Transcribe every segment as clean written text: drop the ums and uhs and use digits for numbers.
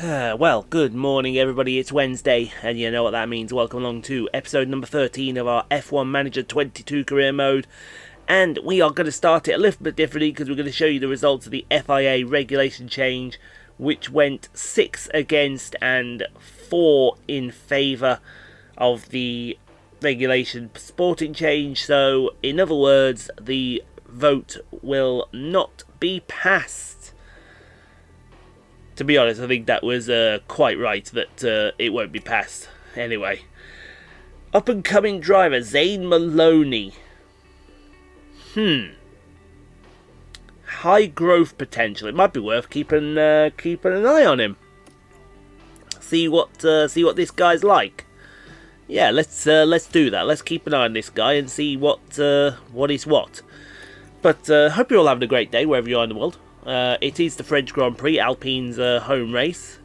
Well, good morning everybody, it's Wednesday, and you know what that means. Welcome along to episode number 13 of our F1 Manager 22 career mode. And we are going to start it a little bit differently because we're going to show you the results of the FIA regulation change, which went 6 against and 4 in favour of the regulation sporting change. So, in other words, the vote will not be passed. To be honest, I think that was quite right that it won't be passed. Anyway, up-and-coming driver Zane Maloney. High growth potential. It might be worth keeping an eye on him. See what this guy's like. Yeah, let's do that. Let's keep an eye on this guy and see what is what. But hope you're all having a great day wherever you are in the world. It is the French Grand Prix, Alpine's home race.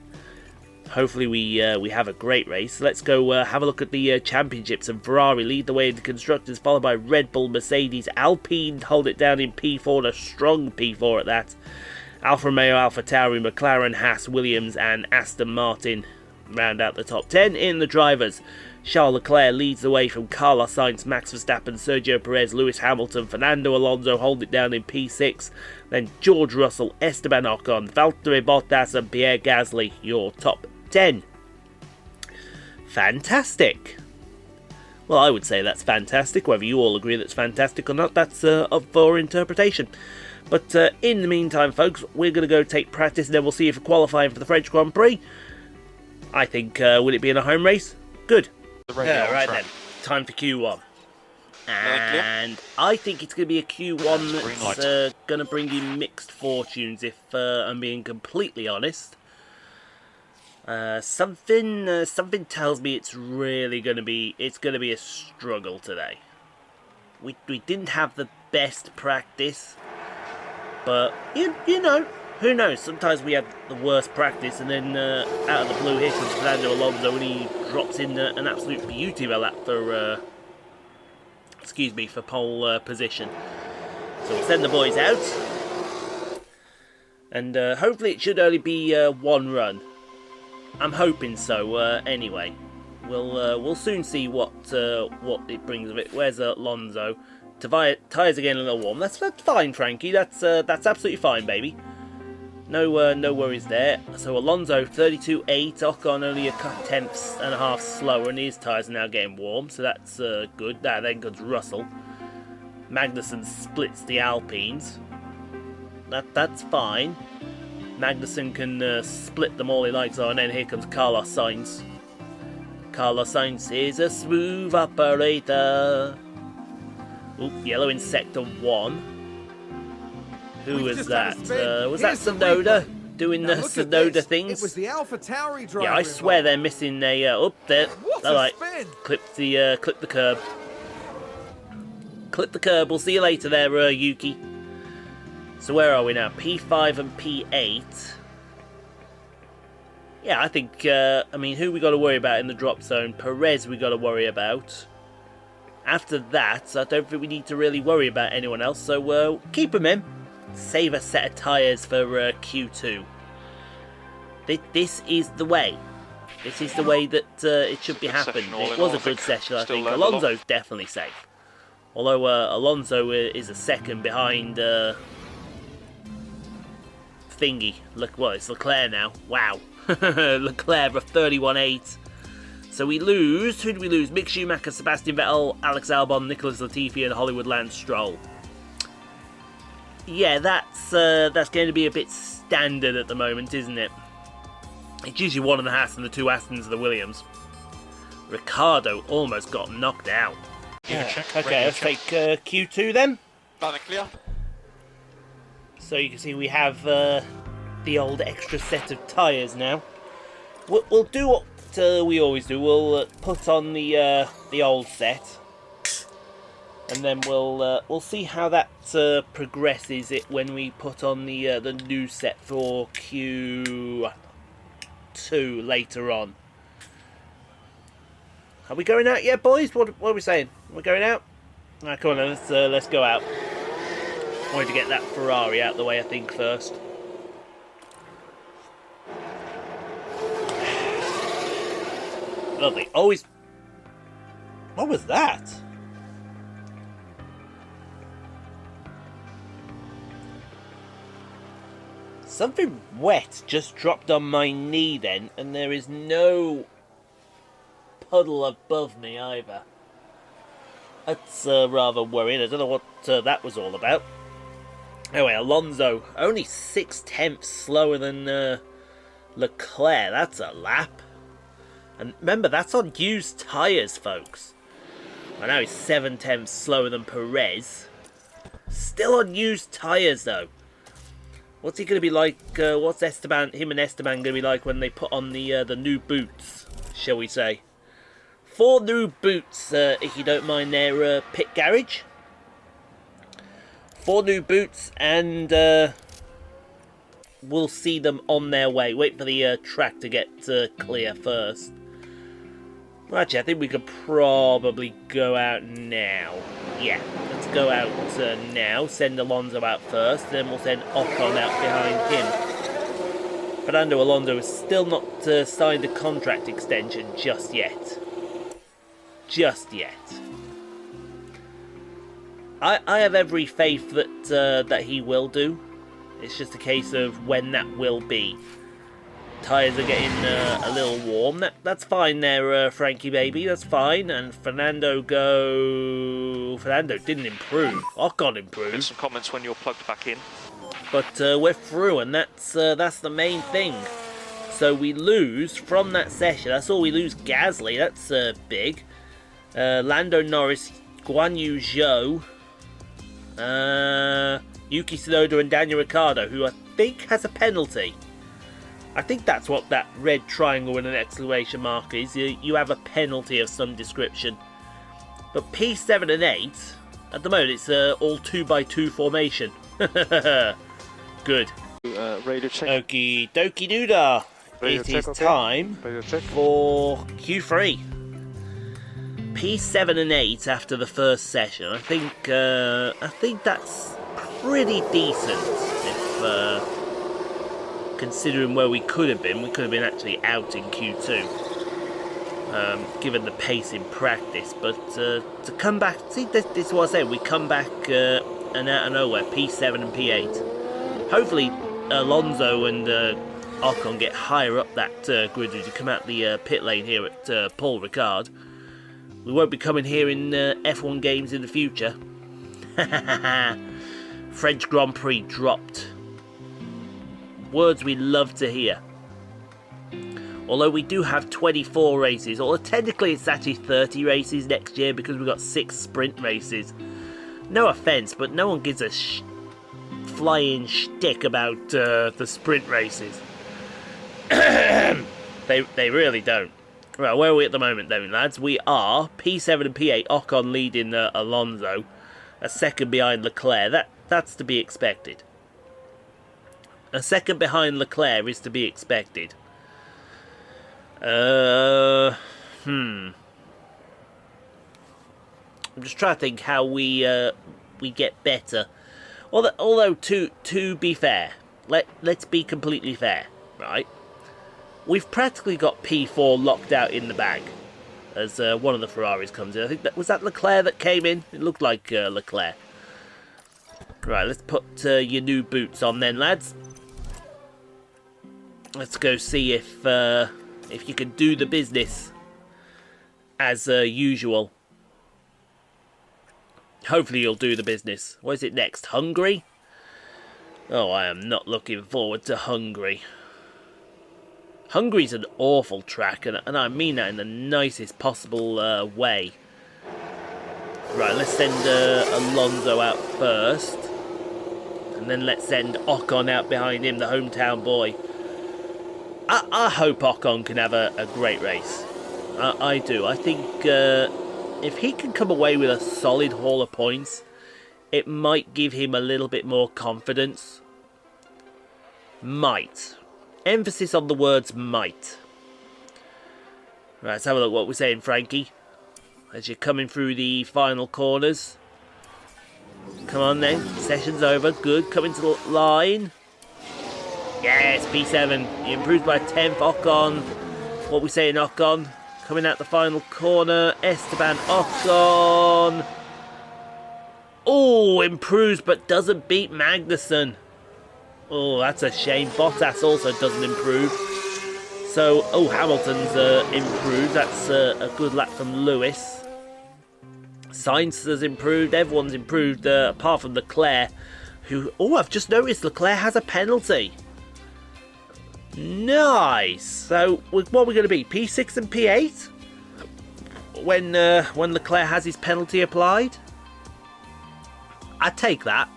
Hopefully we have a great race. Let's go have a look at the championships. And Ferrari lead the way in the constructors, followed by Red Bull, Mercedes. Alpine hold it down in P4, a strong P4 at that. Alfa Romeo, AlphaTauri, McLaren, Haas, Williams and Aston Martin round out the top 10. In the drivers, Charles Leclerc leads the way from Carlos Sainz, Max Verstappen, Sergio Perez, Lewis Hamilton, Fernando Alonso hold it down in P6. Then George Russell, Esteban Ocon, Valtteri Bottas and Pierre Gasly, your top 10. Fantastic. Well, I would say that's fantastic. Whether you all agree that's fantastic or not, that's up for interpretation. But in the meantime, folks, we're going to go take practice and then we'll see if we're qualifying for the French Grand Prix. I think, will it be in a home race? Good. Right then, time for Q1. And I think it's going to be a Q1 that's going to bring you mixed fortunes, if I'm being completely honest. Something tells me it's really going to be a struggle today. We didn't have the best practice, but you know, who knows? Sometimes we have the worst practice, and then out of the blue here comes Fernando Alonso, and he drops in an absolute beauty of a lap for for pole position. So we'll send the boys out, and hopefully it should only be one run. I'm hoping so. Anyway, we'll soon see what it brings of it. Where's Alonso? Tyres again a little warm. That's fine, Frankie. That's absolutely fine, baby. No worries there. So Alonso 32.8, Ocon only a tenth and a half slower, and his tyres are now getting warm, so that's good. Then comes Russell. Magnussen splits the Alpines. That's fine. Magnussen can split them all he likes on, and then here comes Carlos Sainz. Carlos Sainz is a smooth operator. Oop, yellow in sector 1. Who was that? Was that Tsunoda doing the Tsunoda things? It was the AlphaTauri driver. Yeah, I swear they're missing a there. All right, clip the curb. Clip the curb. We'll see you later there, Yuki. So where are we now? P5 and P8. Yeah, I think. I mean, who we got to worry about in the drop zone? Perez we got to worry about. After that, I don't think we need to really worry about anyone else. So keep them in. Save a set of tyres for Q2. This is the way. This is the way that it should be happening. It was a good session, I think. Alonso's definitely safe. Although Alonso is a second behind Thingy. Look, well, it's Leclerc now. Wow. Leclerc of 31.8. So we lose. Who do we lose? Mick Schumacher, Sebastian Vettel, Alex Albon, Nicholas Latifi and Hollywood Lance Stroll. Yeah, that's going to be a bit standard at the moment, isn't it? It's usually one of the Haas and the two Astons of the Williams. Ricciardo almost got knocked out. Okay, let's take Q2 then. Clear. So you can see we have the old extra set of tyres now. We'll do what we always do. We'll put on the old set. And then we'll see how that progresses it when we put on the new set for Q2 later on. Are we going out yet, boys? What are we saying? We're going out? Right, come on then, let's go out. I wanted to get that Ferrari out of the way, I think, first. Lovely. Always... What was that? Something wet just dropped on my knee then, and there is no puddle above me either. That's rather worrying. I don't know what that was all about. Anyway, Alonso, only 6/10 slower than Leclerc. That's a lap. And remember, that's on used tyres, folks. I know he's 7/10 slower than Perez. Still on used tyres, though. What's he going to be like? What's him and Esteban going to be like when they put on the new boots, shall we say? 4 new boots, if you don't mind their pit garage. 4 new boots, and we'll see them on their way. Wait for the track to get clear first. Well, actually, I think we could probably go out now. Yeah, let's go out now. Send Alonso out first, then we'll send Ocon out behind him. Fernando Alonso has still not signed a contract extension just yet. Just yet. I have every faith that that he will do. It's just a case of when that will be. Tyres are getting a little warm. That's fine there, Frankie baby. That's fine. And Fernando didn't improve. Ocon improved. Some comments when you're plugged back in. But we're through, and that's the main thing. So we lose from that session. That's all we lose. Gasly. That's big. Lando Norris, Guan Yu Zhou, Yuki Tsunoda and Daniel Ricciardo, who I think has a penalty. I think that's what that red triangle with an exclamation mark is. You have a penalty of some description. But P7 and 8, at the moment it's all 2x2 formation. Good. Radio check. Okie dokie doodah. It is time for Q3. P7 and 8 after the first session. I think that's pretty decent. If considering where we could have been actually out in Q2, given the pace in practice. But to come back, see, this is what I say. We come back and out of nowhere, P7 and P8. Hopefully, Alonso and Ocon get higher up that grid as you come out the pit lane here at Paul Ricard. We won't be coming here in F1 games in the future. French Grand Prix dropped. Words we love to hear. Although we do have 24 races, although technically it's actually 30 races next year because we've got 6 sprint races. No offence, but no one gives a flying shtick about the sprint races. They really don't. Right, where are we at the moment then, lads? We are P7 and P8, Ocon leading Alonso, a second behind Leclerc. That's to be expected. A second behind Leclerc is to be expected. I'm just trying to think how we get better. Although to be fair, let's be completely fair, right? We've practically got P4 locked out in the bag as one of the Ferraris comes in. I think was that Leclerc that came in? It looked like Leclerc. Right, let's put your new boots on then, lads. Let's go see if you can do the business as usual. Hopefully you'll do the business. What is it next? Hungary? Oh, I am not looking forward to Hungary. Hungary's an awful track, and I mean that in the nicest possible way. Right, let's send Alonso out first. And then let's send Ocon out behind him, the hometown boy. I hope Ocon can have a great race. I do. I think if he can come away with a solid haul of points, it might give him a little bit more confidence. Might. Emphasis on the words might. Right, let's have a look what we're saying, Frankie. As you're coming through the final corners. Come on then. Session's over. Good. Coming to the line. Yes, P7. You improved by 10th. Ocon. What we saying, Ocon? Coming out the final corner, Esteban Ocon. Oh, improves but doesn't beat Magnussen. Oh, that's a shame. Bottas also doesn't improve. So, oh, Hamilton's improved. That's a good lap from Lewis. Sainz has improved. Everyone's improved apart from Leclerc. Who? Oh, I've just noticed Leclerc has a penalty. Nice. So, what are we going to be? P6 and P8? When Leclerc has his penalty applied? I take that.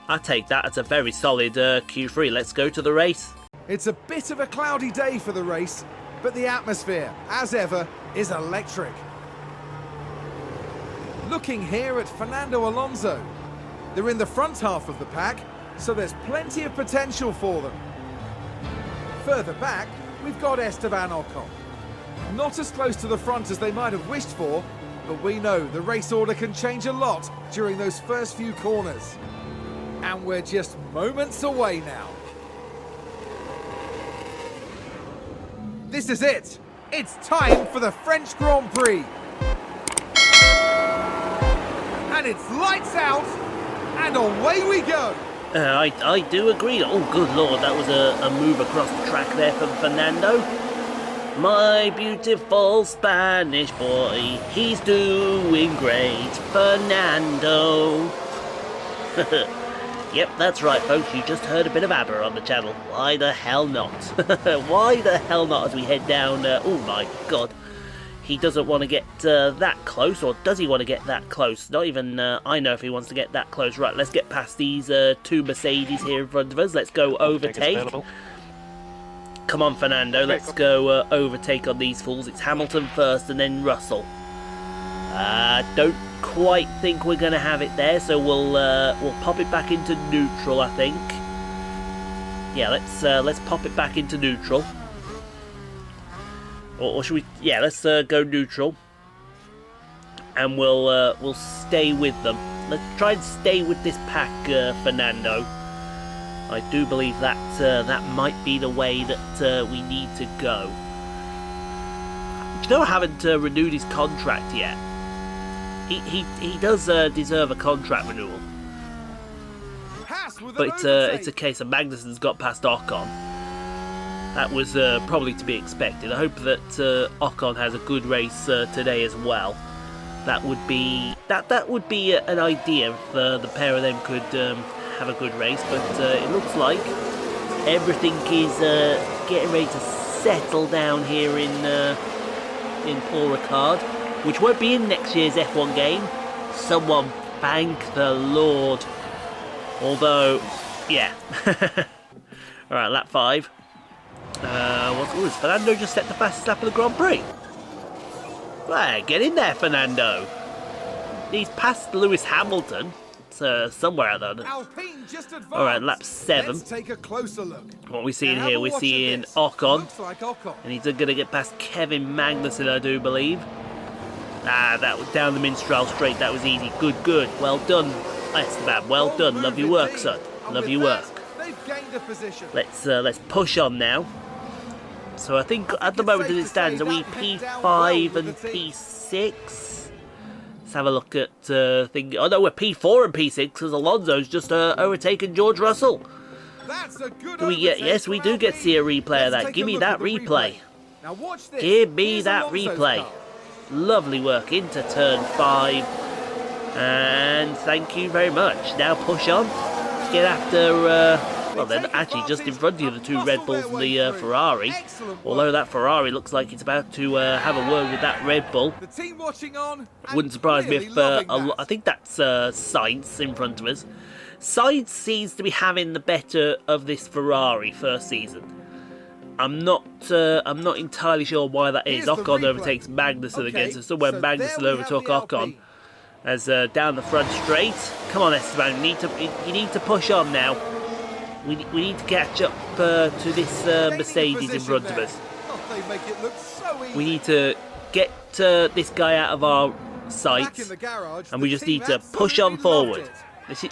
I take that. It's a very solid Q3. Let's go to the race. It's a bit of a cloudy day for the race, but the atmosphere, as ever, is electric. Looking here at Fernando Alonso. They're in the front half of the pack, so there's plenty of potential for them. Further back, we've got Esteban Ocon. Not as close to the front as they might have wished for, but we know the race order can change a lot during those first few corners. And we're just moments away now. This is it. It's time for the French Grand Prix. And it's lights out, and away we go. I do agree. Oh, good lord, that was a move across the track there from Fernando. My beautiful Spanish boy, he's doing great, Fernando. Yep, that's right, folks. You just heard a bit of ABBA on the channel. Why the hell not? Why the hell not as we head down... oh my god. He doesn't want to get that close, or does he want to get that close? Not even I know if he wants to get that close. Right, let's get past these two Mercedes here in front of us. Let's go overtake. Come on, Fernando. Let's go overtake on these fools. It's Hamilton first and then Russell. Don't quite think we're going to have it there, so we'll pop it back into neutral, I think. Yeah, let's pop it back into neutral. Or should we? Yeah, let's go neutral, and we'll stay with them. Let's try and stay with this pack, Fernando. I do believe that that might be the way that we need to go. You know, I haven't renewed his contract yet. He does deserve a contract renewal, but it's a case of Magnussen's got past Ocon. That was probably to be expected. I hope that Ocon has a good race today as well. That would be an idea if the pair of them could have a good race. But it looks like everything is getting ready to settle down here in Paul Ricard, which won't be in next year's F1 game. Someone thank the Lord. Although, yeah. All right, lap 5. Has Fernando just set the fastest lap of the Grand Prix? Well, get in there, Fernando. He's past Lewis Hamilton. Somewhere out there. Alpine just advanced. All right, lap 7. Let's take a closer look. What we seeing here? We're seeing Ocon, and he's going to get past Kevin Magnussen, I do believe. That was down the Minstrel straight. That was easy. Good. Well done, Esteban. Well done. Love your work, son. Love your work. Let's push on now. So I think at the moment as it stands, are we P5 and P6? Let's have a look at thing. Oh no, we're P4 and P6 because Alonso's just overtaken George Russell. Do we get? Yes, we do get to see a replay of that. Give me that replay. Give me that replay. Lovely work into turn 5, and thank you very much. Now push on. Get after. Well, then actually just in front of you, the two Red Bulls and the Ferrari. Although that Ferrari looks like it's about to have a word with that Red Bull. Wouldn't surprise me if I think that's Sainz in front of us. Sainz seems to be having the better of this Ferrari first season. I'm not entirely sure why that is. Ocon overtakes Magnussen again, so somewhere Magnussen overtook Ocon. As down the front straight. Come on, Esteban, you need to push on now. We need to catch up to this Mercedes in front of us. We need to get this guy out of our sights, and we just need to push on forward.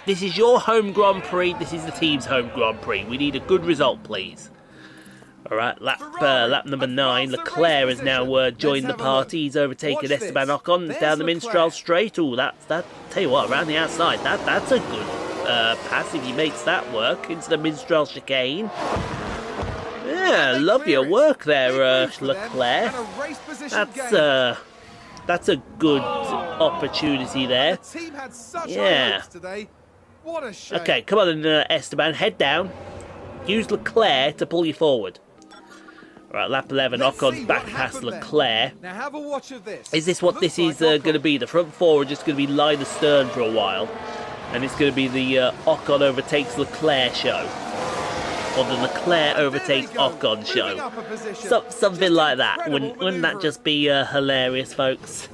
This is your home Grand Prix. This is the team's home Grand Prix. We need a good result, please. Alright, lap number 9. Leclerc has now joined the party. He's overtaken Esteban Ocon down the Mistral straight. Oh, that tell you what, around the outside, that's a good pass if he makes that work into the Mistral chicane. Yeah, love your work there, Leclerc. That's a good opportunity there. Yeah. Okay, come on, Esteban, head down. Use Leclerc to pull you forward. Right, lap 11, Ocon's back past Leclerc. Now have a watch of this. Is this what this is going to be? The front four are just going to be line astern for a while. And it's going to be the Ocon overtakes Leclerc show. Or the Leclerc overtakes Ocon show. Something like that. Wouldn't that just be hilarious, folks?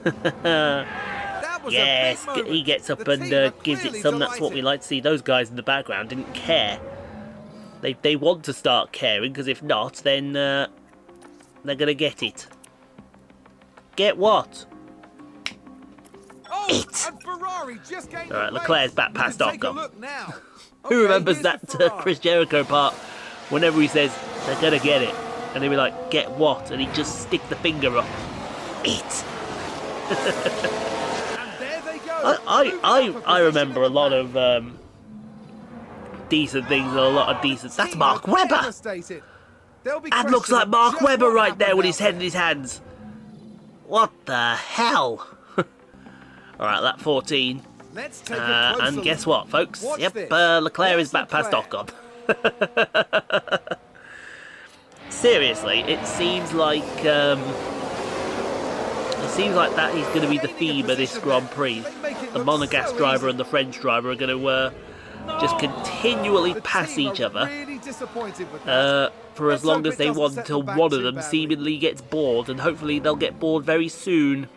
Yes, he gets up and gives it some. That's what we like to see. Those guys in the background didn't care. They want to start caring, because if not, then they're going to get it. Get what? It! Alright, Leclerc's back past Ocon. Who remembers that Chris Jericho part whenever he says, they're going to get it? And they'll be like, get what? And he'd just stick the finger up. It! I remember a lot of decent things and a lot of decent... That's Mark Webber! That looks like Mark Webber right there with his head in his hands. What the hell? Alright, lap 14. And guess what, folks? Yep, Leclerc is back past Ocon. Seriously, it seems like that is going to be the theme of this Grand Prix. The Monegasque driver and the French driver are going to just continually pass each other for as long as they want, until one of them seemingly gets bored, and hopefully they'll get bored very soon.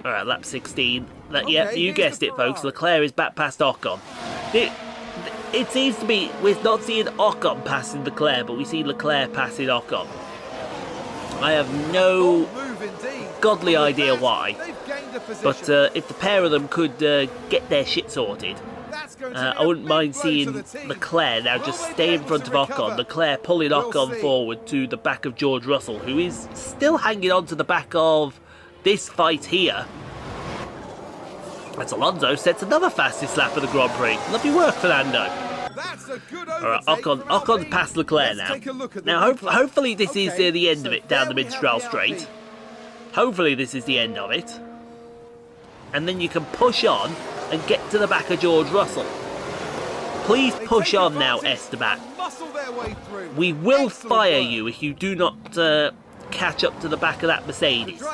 Alright, lap 16. Yeah, you guessed it, folks. Leclerc is back past Ocon. It seems to be we're not seeing Ocon passing Leclerc, but we see Leclerc passing Ocon. I have no godly idea why, but if the pair of them could get their shit sorted, I wouldn't mind seeing Leclerc now just stay in front of Ocon, Leclerc pulling Ocon forward to the back of George Russell, who is still hanging on to the back of this fight here. As Alonso sets another fastest lap of the Grand Prix. Lovely work, Fernando. Alright, Ocon's past Leclerc now. Now, hopefully this is the end of it down the Mistral straight. Hopefully this is the end of it. And then you can push on and get to the back of George Russell. Please push on now, Esteban. We will fire you if you do not catch up to the back of that Mercedes.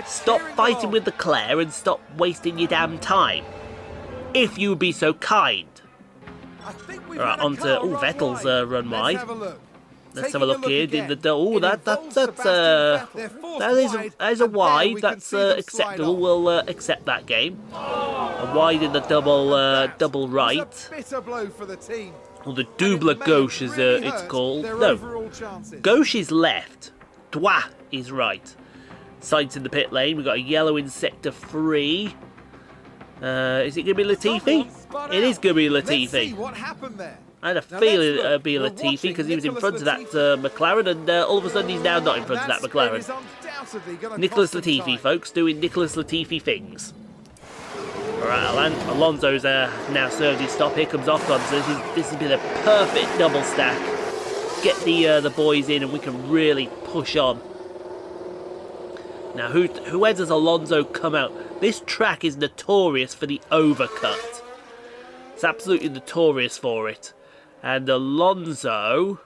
Stop fighting with Leclerc and stop wasting your damn time. If you would be so kind. Alright, on to Vettel's run wide. Let's have a look here. That is a wide. That's acceptable. We'll accept that game. A wide in the double right. Or the double gauche, as it's called. No, gauche is left. Droit is right. Sainz in the pit lane. We've got a yellow in sector 3. Is it going to be Latifi? It is going to be Latifi. I had a feeling it would be Latifi because he was in front of that McLaren, and all of a sudden he's now not in front of that McLaren. Nicholas Latifi, folks, doing Nicholas Latifi things. Alright, Alonso's now served his stop. Here comes Ocon, so this has been a perfect double stack. Get the boys in and we can really push on. Now, where does Alonso come out? This track is notorious for the overcut. It's absolutely notorious for it. And Alonso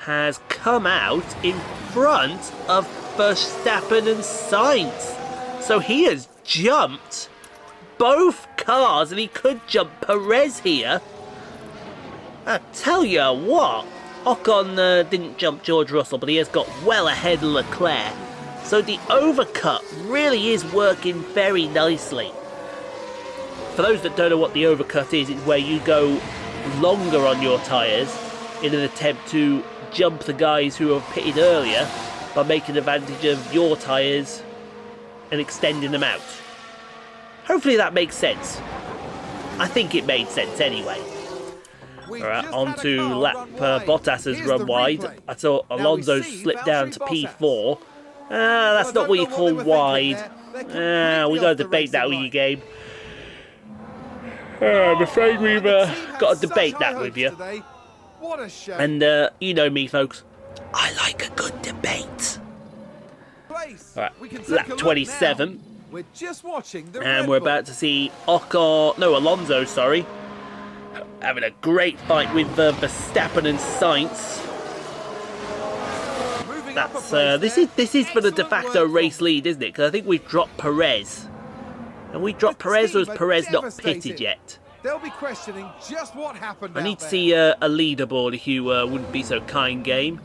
has come out in front of Verstappen and Sainz. So he has jumped both cars, and he could jump Perez here. I tell you what, Ocon didn't jump George Russell, but he has got well ahead of Leclerc. So the overcut really is working very nicely. For those that don't know what the overcut is, it's where you go longer on your tyres in an attempt to jump the guys who have pitted earlier by making advantage of your tyres and extending them out. Hopefully that makes sense. I think it made sense anyway. Alright, on to lap Bottas has run wide. I saw Alonso slip down to P4. That's not what you call wide. We got to debate that with you, Gabe. I'm afraid we've got to debate that with you. And you know me, folks. I like a good debate. Alright, lap 27. We're just watching the And we're about to see Alonso, sorry, having a great fight with Verstappen and Sainz. That's this is for the de facto race lead, isn't it? Because I think we've dropped Perez. And we dropped Perez, or is Perez not pitted yet? They'll be questioning just what happened. I need to see a leaderboard if you wouldn't be so kind, game.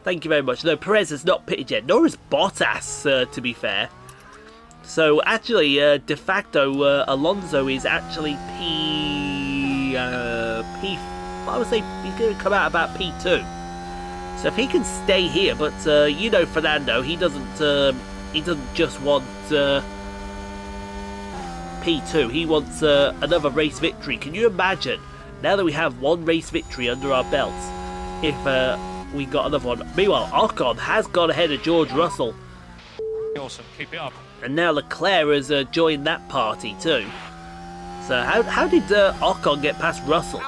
Thank you very much. No, Perez has not pitted yet, nor has Bottas, to be fair. So actually, de facto, Alonso is actually I would say he's going to come out about P2. So if he can stay here, but you know Fernando, he doesn't just want P2. He wants another race victory. Can you imagine? Now that we have one race victory under our belts, if we got another one. Meanwhile, Ocon has gone ahead of George Russell. Awesome, keep it up. And now Leclerc has joined that party too. So how did Ocon get past Russell?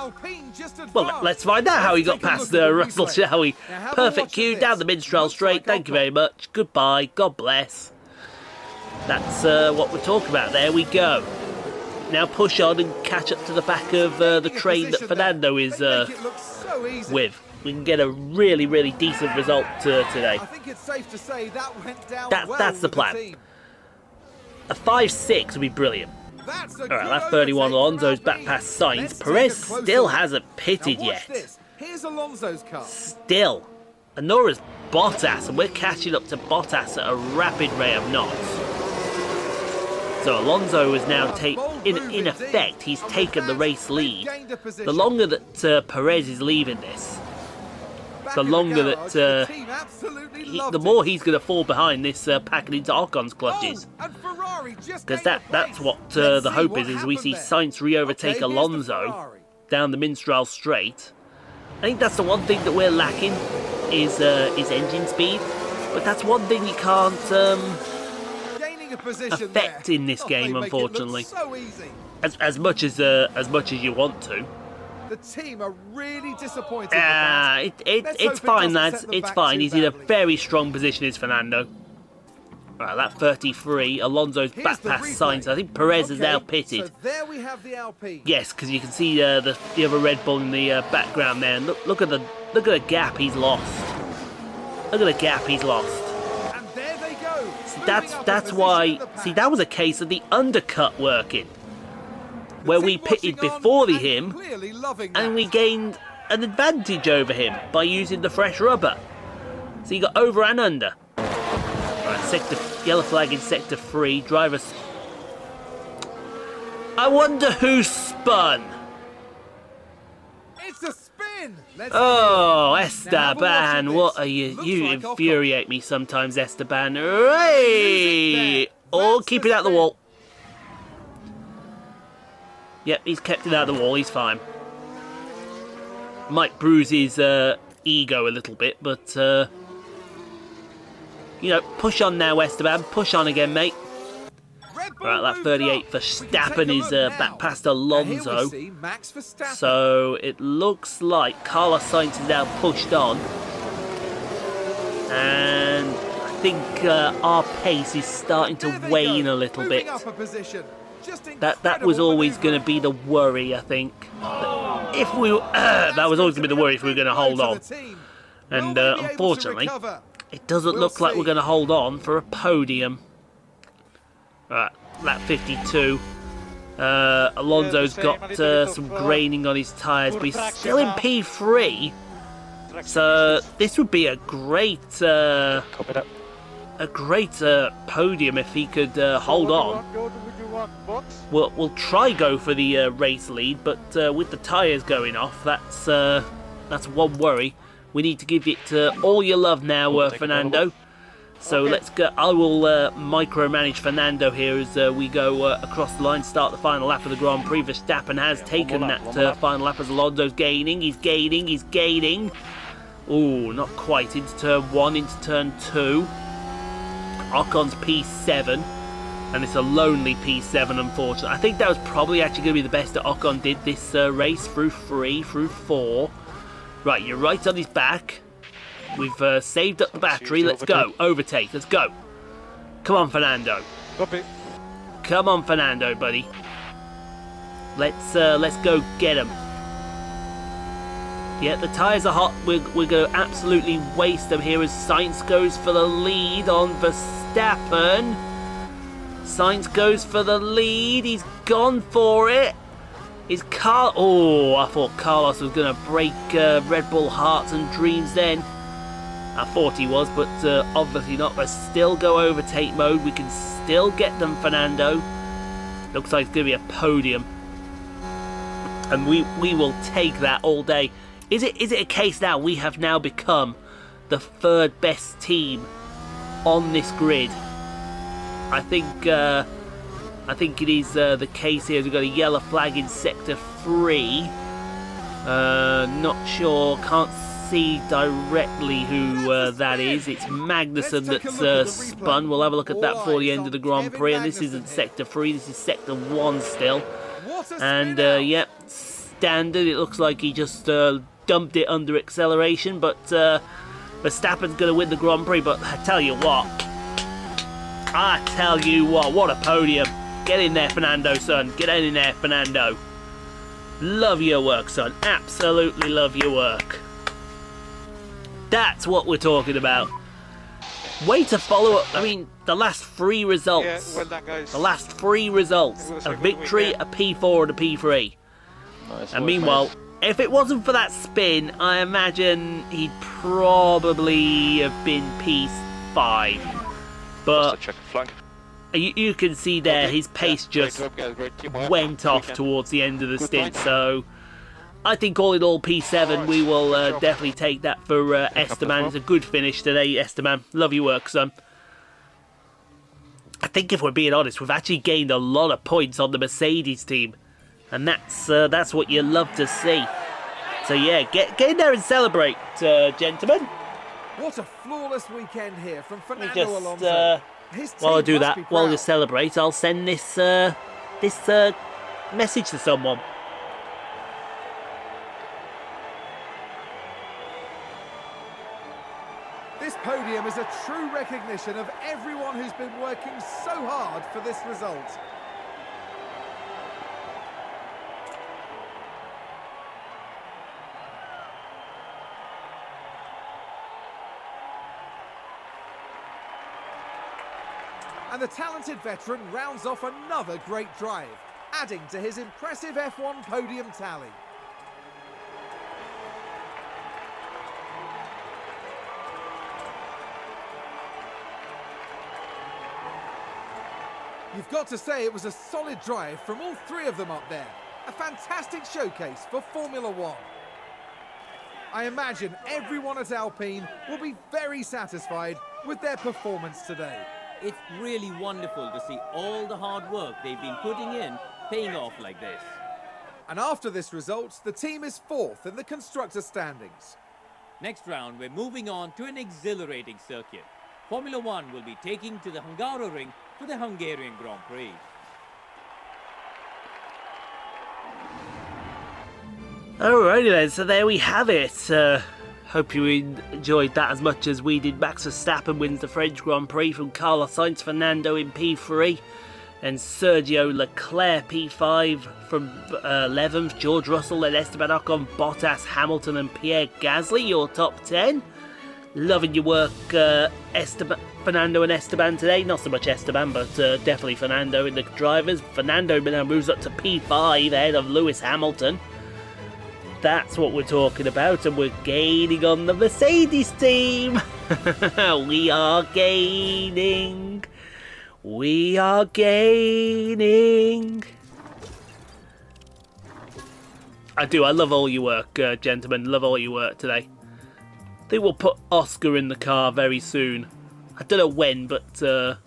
Well, let's find out how he got past Russell, shall we? Perfect cue, down the Minstrel straight. Thank you very much. Goodbye. God bless. That's what we're talking about. There we go. Now push on and catch up to the back of the train that Fernando is with. We can get a really, really decent result today. I think it's safe to say that went down that's the plan. A 5-6 would be brilliant. Alright, lap 31, Alonso's back past Sainz. Perez still hasn't pitted yet. Here's Alonso's car. Still. And nor is Bottas, and we're catching up to Bottas at a rapid rate of knots. So Alonso is now in effect, he's taken the race lead. The longer that Perez is leaving this, the longer that the more he's going to fall behind this packing into Ocon's clutches. Because that's what the hope is we see Sainz re-overtake Alonso down the Minstrel straight. I think that's the one thing that we're lacking is engine speed. But that's one thing you can't affect in this game, unfortunately. As much as you want to. The team are really disappointed. It's fine, lads. It's fine. He's in a very strong position, is Fernando. Alright, that 33. Alonso's back past Sainz. I think Perez is now pitted. So there we have the Alpine. Yes, because you can see the other Red Bull in the background there. And look at the gap he's lost. Look at the gap he's lost. And there they go. See, that's why. See, that was a case of the undercut working. Where we pitted before him, and we gained an advantage over him by using the fresh rubber. So you got over and under. Right, yellow flag in sector 3. Drivers. I wonder who spun. It's a spin. Oh, Esteban, what are you? You infuriate me sometimes, Esteban. Hey! Oh, keep it out the wall. Yep, he's kept it out of the wall, he's fine. Might bruise his ego a little bit, but, you know, push on now, Esteban. Push on again, mate. Right, that 38 for Verstappen is back past Alonso. So it looks like Carlos Sainz is now pushed on. And I think our pace is starting to wane a little bit. That was always going to be the worry, I think. If we that was always going to be the worry if we were going to hold on. And unfortunately, it doesn't look like we're going to hold on for a podium. Right, lap 52. Alonso's got some graining on his tyres, but he's still in P3. So this would be a great podium if he could hold on. We'll try go for the race lead, but with the tyres going off, that's one worry. We need to give it all your love now, Fernando. So let's go. I will micromanage Fernando here as we go across the line, start the final lap of the Grand Prix. Verstappen has taken that final lap as Alonso's gaining. He's gaining. Oh, not quite. Into turn 1, into turn 2. Ocon's P7. And it's a lonely P7, unfortunately. I think that was probably actually going to be the best that Ocon did this race, through 3, through 4. Right, you're right on his back. We've saved up the battery. Let's go. Overtake. Let's go. Come on, Fernando. Copy. Come on, Fernando, buddy. Let's go get him. Yeah, the tyres are hot. We're going to absolutely waste them here as Sainz goes for the lead on Verstappen. Sainz goes for the lead. He's gone for it. Oh, I thought Carlos was going to break Red Bull hearts and dreams then. I thought he was, but obviously not. But still go overtake mode. We can still get them, Fernando. Looks like it's going to be a podium. And we will take that all day. Is it a case now we have now become the 3rd best team on this grid? I think it is the case here. We've got a yellow flag in sector 3. Not sure. Can't see directly who that is. It's Magnussen that's spun. We'll have a look at that for the end of the Grand Prix. And this isn't sector 3. This is sector 1 still. And yeah, standard. It looks like he just dumped it under acceleration. But Verstappen's going to win the Grand Prix. But I tell you what, what a podium. Get in there, Fernando, son. Get in there, Fernando. Love your work, son. Absolutely love your work. That's what we're talking about. Way to follow up. I mean, the last 3 results. Yeah, well done, guys. The last 3 results. A victory, a P4 and a P3. Nice And work, meanwhile, mate. if it wasn't for that spin, I imagine he'd probably have been P5. But Just a check flank. you can see there his pace just went off towards the end of the stint. So I think all in all, P7, we will definitely take that for Esteban. It's a good finish today, Esteban. Love your work, son. I think if we're being honest, we've actually gained a lot of points on the Mercedes team. And that's what you love to see. So yeah, get in there and celebrate, gentlemen. What a flawless weekend here from Let me Fernando Alonso. while I do that, while you celebrate, I'll send this message to someone. This podium is a true recognition of everyone who's been working so hard for this result. And the talented veteran rounds off another great drive, adding to his impressive F1 podium tally. You've got to say it was a solid drive from all 3 of them up there. A fantastic showcase for Formula One. I imagine everyone at Alpine will be very satisfied with their performance today. It's really wonderful to see all the hard work they've been putting in paying off like this. And after this result, the team is 4th in the constructor standings. Next round, we're moving on to an exhilarating circuit. Formula One will be taking to the Hungaroring for the Hungarian Grand Prix. Alrighty then, so there we have it. Hope you enjoyed that as much as we did. Max Verstappen wins the French Grand Prix from Carlos Sainz, Fernando in P3, and Sergio Leclerc P5 from 11th, George Russell, then Esteban Ocon, Bottas, Hamilton and Pierre Gasly, your top 10. Loving your work, Fernando and Esteban today. Not so much Esteban, but definitely Fernando in the drivers. Fernando now moves up to P5 ahead of Lewis Hamilton. That's what we're talking about, and we're gaining on the Mercedes team. We are gaining. We are gaining. I love all your work, gentlemen. Love all your work today. I think we'll put Oscar in the car very soon. I don't know when, but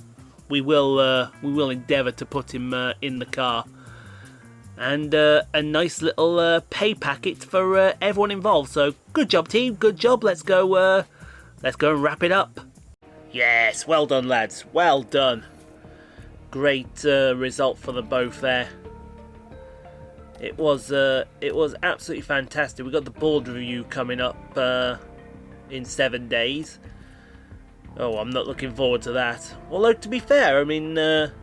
we will endeavour to put him in the car. And a nice little pay packet for everyone involved. So good job, team. Good job. Let's go and wrap it up. Yes, well done, lads. Well done. Great result for them both there. It was absolutely fantastic. We got the board review coming up in 7 days. Oh, I'm not looking forward to that. Although to be fair, I mean, they're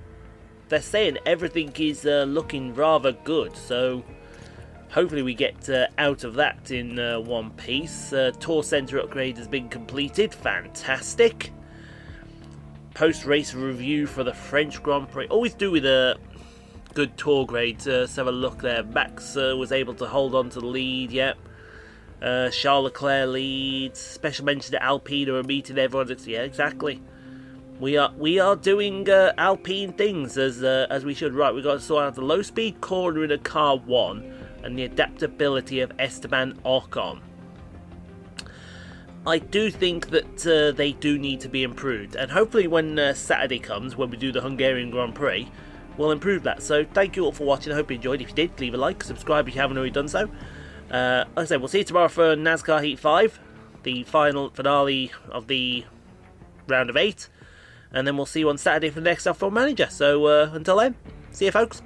saying everything is looking rather good. So hopefully we get out of that in one piece. Tour Centre upgrade has been completed. Fantastic. Post-race review for the French Grand Prix. Always do with a good tour grade. Let's have a look there. Max was able to hold on to the lead. Yep. Charles Leclerc leads. Special mention to Alpine who are meeting everyone. Yeah, exactly. We are doing Alpine things as we should. Right, we've got to sort out the low speed corner in a car 1 and the adaptability of Esteban Ocon. I do think that they do need to be improved, and hopefully when Saturday comes, when we do the Hungarian Grand Prix, we'll improve that. So thank you all for watching. I hope you enjoyed. If you did, leave a like, subscribe if you haven't already done so. Like I said, we'll see you tomorrow for NASCAR Heat 5, the final finale of the round of 8, and then we'll see you on Saturday for the next F1 Manager. So until then, see you folks.